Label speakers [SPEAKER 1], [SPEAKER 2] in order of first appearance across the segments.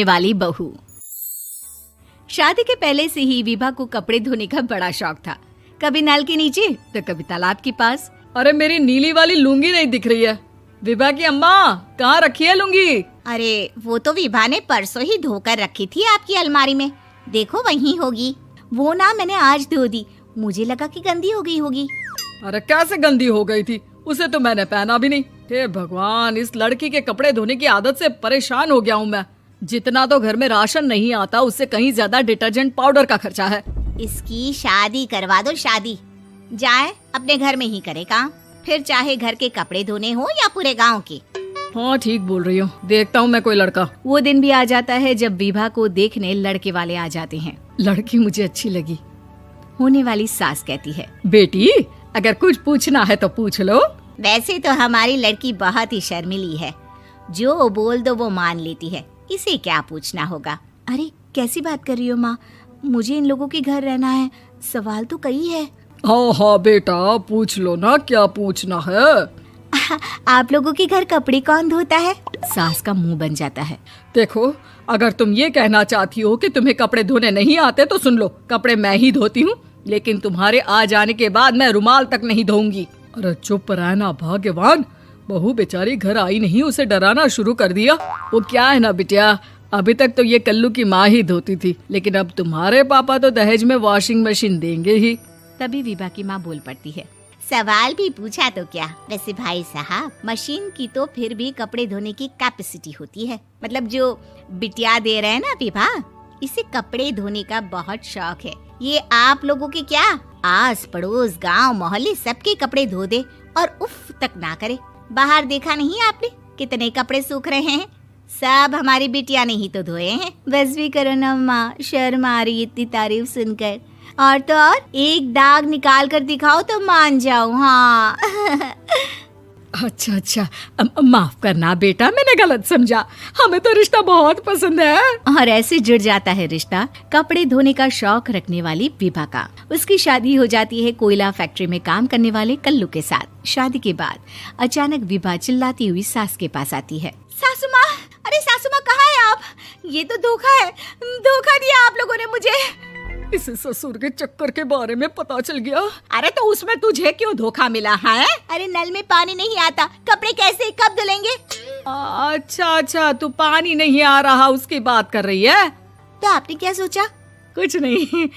[SPEAKER 1] वाली बहू। शादी के पहले से ही विभा को कपड़े धोने का बड़ा शौक था। कभी नल के नीचे तो कभी तालाब के पास।
[SPEAKER 2] अरे मेरी नीली वाली लुंगी नहीं दिख रही है। विभा की अम्मा, कहाँ रखी है लुंगी?
[SPEAKER 3] अरे वो तो विभा ने परसों ही धोकर रखी थी आपकी अलमारी में, देखो वहीं होगी। वो ना मैंने आज धो दी, मुझे लगा कि गंदी हो गई होगी।
[SPEAKER 2] अरे कैसे गंदी हो गई थी? उसे तो मैंने पहना भी नहीं। हे भगवान, इस लड़की के कपड़े धोने की आदत से परेशान हो गया हूँ मैं। जितना तो घर में राशन नहीं आता, उससे कहीं ज्यादा डिटर्जेंट पाउडर का खर्चा है।
[SPEAKER 3] इसकी शादी करवा दो, शादी जाए अपने घर में ही करे काम, फिर चाहे घर के कपड़े धोने हो या पूरे गांव के।
[SPEAKER 2] हाँ ठीक बोल रही हो, देखता हूँ मैं कोई लड़का।
[SPEAKER 1] वो दिन भी आ जाता है जब विभा को देखने लड़के वाले आ जाते हैं।
[SPEAKER 2] लड़की मुझे अच्छी लगी।
[SPEAKER 1] होने वाली सास कहती है,
[SPEAKER 2] बेटी अगर कुछ पूछना है तो पूछ लो।
[SPEAKER 3] वैसे तो हमारी लड़की बहुत ही शर्मीली है, जो बोल दो वो मान लेती है, इसे क्या पूछना होगा।
[SPEAKER 1] अरे कैसी बात कर रही हो माँ, मुझे इन लोगों के घर रहना है, सवाल तो कई है।
[SPEAKER 2] हाँ हाँ बेटा, पूछ लो ना, क्या पूछना है।
[SPEAKER 1] आप लोगों के घर कपड़े कौन धोता है? सास का मुंह बन जाता है।
[SPEAKER 2] देखो, अगर तुम ये कहना चाहती हो कि तुम्हें कपड़े धोने नहीं आते तो सुन लो, कपड़े मैं ही धोती हूँ, लेकिन तुम्हारे आ जाने के बाद मैं रुमाल तक नहीं धोऊंगी। अरे चुप रहना भाग्यवान, बहू बेचारी घर आई नहीं, उसे डराना शुरू कर दिया। वो क्या है ना बिटिया, अभी तक तो ये कल्लू की माँ ही धोती थी, लेकिन अब तुम्हारे पापा तो दहेज में वॉशिंग मशीन देंगे ही।
[SPEAKER 1] तभी विभा की माँ बोल पड़ती है,
[SPEAKER 3] सवाल भी पूछा तो क्या। वैसे भाई साहब, मशीन की तो फिर भी कपड़े धोने की कैपेसिटी होती है। मतलब जो बिटिया दे रहे हैं ना विभा, इसे कपड़े धोने का बहुत शौक है। ये आप लोगों के क्या, आस पड़ोस गांव मोहल्ले सबके कपड़े धो दे और उफ तक ना करे। बाहर देखा नहीं आपने कितने कपड़े सूख रहे हैं? सब हमारी बिटिया ने ही तो धोए हैं।
[SPEAKER 1] बस भी करो ना माँ, शर्म आ रही इतनी तारीफ सुनकर। और तो और एक दाग निकाल कर दिखाओ तो मान जाऊं। हाँ
[SPEAKER 2] अच्छा, माफ करना बेटा, मैंने गलत समझा। हमें तो रिश्ता बहुत पसंद है।
[SPEAKER 1] और ऐसे जुड़ जाता है रिश्ता कपड़े धोने का शौक रखने वाली विभा का। उसकी शादी हो जाती है कोयला फैक्ट्री में काम करने वाले कल्लू के साथ। शादी के बाद अचानक विभा चिल्लाती हुई सास के पास आती है।
[SPEAKER 3] सासू माँ, अरे सासू माँ कहाँ है आप? ये तो धोखा है, धोखा दिया आप लोगों ने मुझे।
[SPEAKER 2] इसे ससुर के चक्कर के बारे में पता चल गया।
[SPEAKER 3] अरे तो उसमें तुझे क्यों धोखा मिला है? अरे नल में पानी नहीं आता, कपड़े कैसे कब धुलेंगे?
[SPEAKER 2] अच्छा, तू पानी नहीं आ रहा उसकी बात कर रही है।
[SPEAKER 3] तो आपने क्या सोचा?
[SPEAKER 2] कुछ नहीं।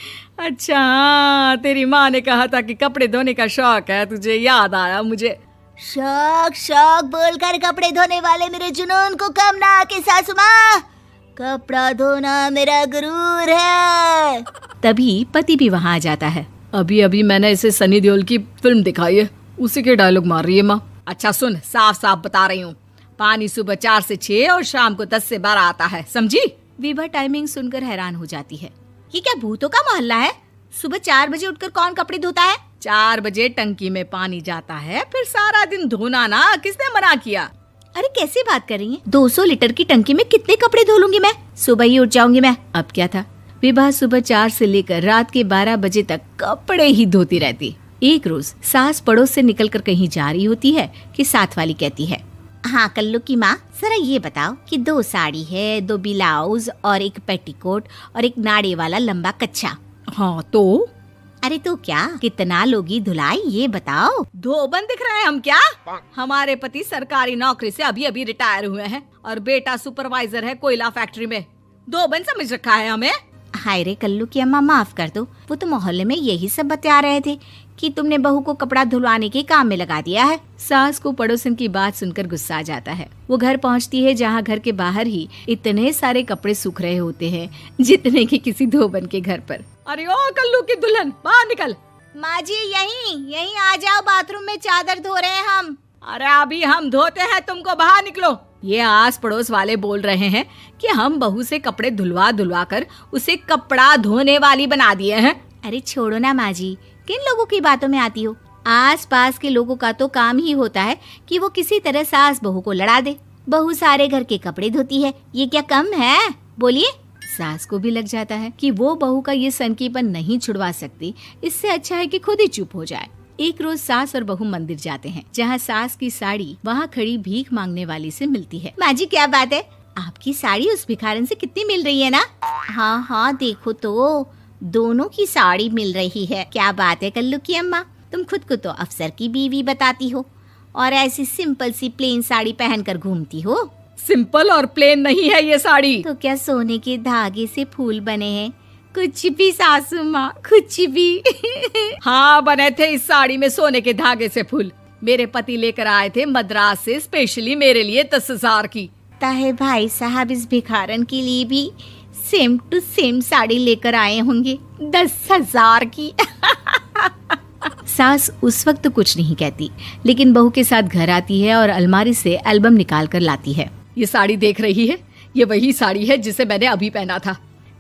[SPEAKER 2] अच्छा, तेरी माँ ने कहा था कि कपड़े धोने का शौक है तुझे, याद आया मुझे।
[SPEAKER 3] शौक बोलकर कपड़े धोने वाले मेरे जुनून को कम ना आके सासू माँ, कपड़ा धोना मेरा गुरूर है।
[SPEAKER 1] तभी पति भी वहाँ आ जाता है।
[SPEAKER 2] अभी मैंने इसे सनी देओल की फिल्म दिखाई है, उसी के डायलॉग मार रही है माँ।
[SPEAKER 4] अच्छा सुन, साफ बता रही हूँ, पानी सुबह 4 से 6 और शाम को 10 से 12 आता है, समझी?
[SPEAKER 1] विभा टाइमिंग सुनकर हैरान हो जाती है।
[SPEAKER 3] ये क्या भूतों का मोहल्ला है? सुबह 4 बजे उठकर कौन कपड़े धोता है?
[SPEAKER 4] 4 बजे टंकी में पानी जाता है, फिर सारा दिन धोना ना, किसने मना किया?
[SPEAKER 1] अरे कैसी बात कर रही हैं? 200 लीटर की टंकी में कितने कपड़े धो लूंगी मैं? सुबह ही उठ जाऊंगी मैं। अब क्या था, विभा सुबह 4 से लेकर रात के 12 बजे तक कपड़े ही धोती रहती। एक रोज सास पड़ोस से निकलकर कहीं जा रही होती है कि साथ वाली कहती है,
[SPEAKER 3] हाँ कल्लू की माँ, जरा ये बताओ कि 2 साड़ी है, 2 ब्लाउज और एक पेटीकोट और एक नाड़े वाला लंबा कच्छा।
[SPEAKER 2] हाँ तो?
[SPEAKER 3] अरे तो क्या, कितना लोगी धुलाई ये बताओ।
[SPEAKER 4] धोबन दिख रहे हैं हम क्या? हमारे पति सरकारी नौकरी से अभी रिटायर हुए हैं और बेटा सुपरवाइजर है कोयला फैक्ट्री में। धोबन समझ रखा है हमें?
[SPEAKER 3] हाय रे कल्लू की अम्मा, माफ कर दो, वो तो मोहल्ले में यही सब बता रहे थे कि तुमने बहू को कपड़ा धुलवाने के काम में लगा दिया है।
[SPEAKER 1] सास को पड़ोसन की बात सुनकर गुस्सा आ जाता है। वो घर पहुंचती है जहां घर के बाहर ही इतने सारे कपड़े सूख रहे होते हैं जितने कि किसी धोबन के घर पर।
[SPEAKER 4] अरे ओ कल्लू की दुल्हन, बाहर निकल।
[SPEAKER 3] माँ जी यहीं आ जाओ, बाथरूम में चादर धो रहे हैं हम।
[SPEAKER 4] अरे अभी हम धोते हैं, तुमको बाहर निकलो। ये आस पड़ोस वाले बोल रहे हैं कि हम बहू से कपड़े धुलवा कर उसे कपड़ा धोने वाली बना दिए हैं।
[SPEAKER 3] अरे छोड़ो ना माँ जी, किन लोगों की बातों में आती हो? आस पास के लोगों का तो काम ही होता है कि वो किसी तरह सास बहू को लड़ा दे। बहू सारे घर के कपड़े धोती है, ये क्या कम है? बोलिए।
[SPEAKER 1] सास को भी लग जाता है कि वो बहू का ये सनकीपन नहीं छुड़वा सकती, इससे अच्छा है कि खुद ही चुप हो जाए। एक रोज सास और बहू मंदिर जाते हैं, जहाँ सास की साड़ी वहाँ खड़ी भीख मांगने वाली से मिलती है।
[SPEAKER 3] माँ जी क्या बात है, आपकी साड़ी उस भिखारन से कितनी मिल रही है ना? हाँ हाँ देखो तो, दोनों की साड़ी मिल रही है। क्या बात है कल्लू की अम्मा, तुम खुद को तो अफसर की बीवी बताती हो और ऐसी सिंपल सी प्लेन साड़ी पहनकर घूमती हो।
[SPEAKER 2] सिंपल और प्लेन नहीं है ये साड़ी।
[SPEAKER 3] तो क्या सोने के धागे से फूल बने हैं? कुछ भी सासू माँ, कुछ भी।
[SPEAKER 2] हाँ बने थे इस साड़ी में सोने के धागे से फूल। मेरे पति लेकर आए थे मद्रास से स्पेशली मेरे लिए 10,000 की।
[SPEAKER 3] ताहे भाई साहब इस भिखारन के लिए भी सेम टू सेम साड़ी लेकर आए होंगे 10,000 की।
[SPEAKER 1] सास उस वक्त तो कुछ नहीं कहती, लेकिन बहू के साथ घर आती है और अलमारी से एल्बम निकाल कर लाती है।
[SPEAKER 2] ये साड़ी देख रही है, ये वही साड़ी है जिसे मैंने अभी पहना था।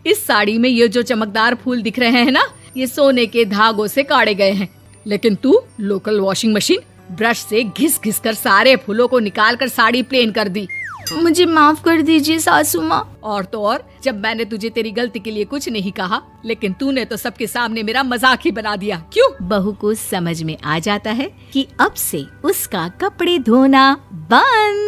[SPEAKER 2] इस साड़ी में ये जो चमकदार फूल दिख रहे हैं ना, ये सोने के धागों से काटे गए हैं। लेकिन तू लोकल वॉशिंग मशीन ब्रश से घिस घिस कर सारे फूलों को निकाल कर साड़ी प्लेन कर दी।
[SPEAKER 1] मुझे माफ कर दीजिए सासू माँ।
[SPEAKER 2] और तो और, जब मैंने तुझे तेरी गलती के लिए कुछ नहीं कहा, लेकिन तूने तो सबके सामने मेरा मजाक ही बना दिया। क्यों?
[SPEAKER 1] बहू को समझ में आ जाता है कि अब से उसका कपड़े धोना बंद।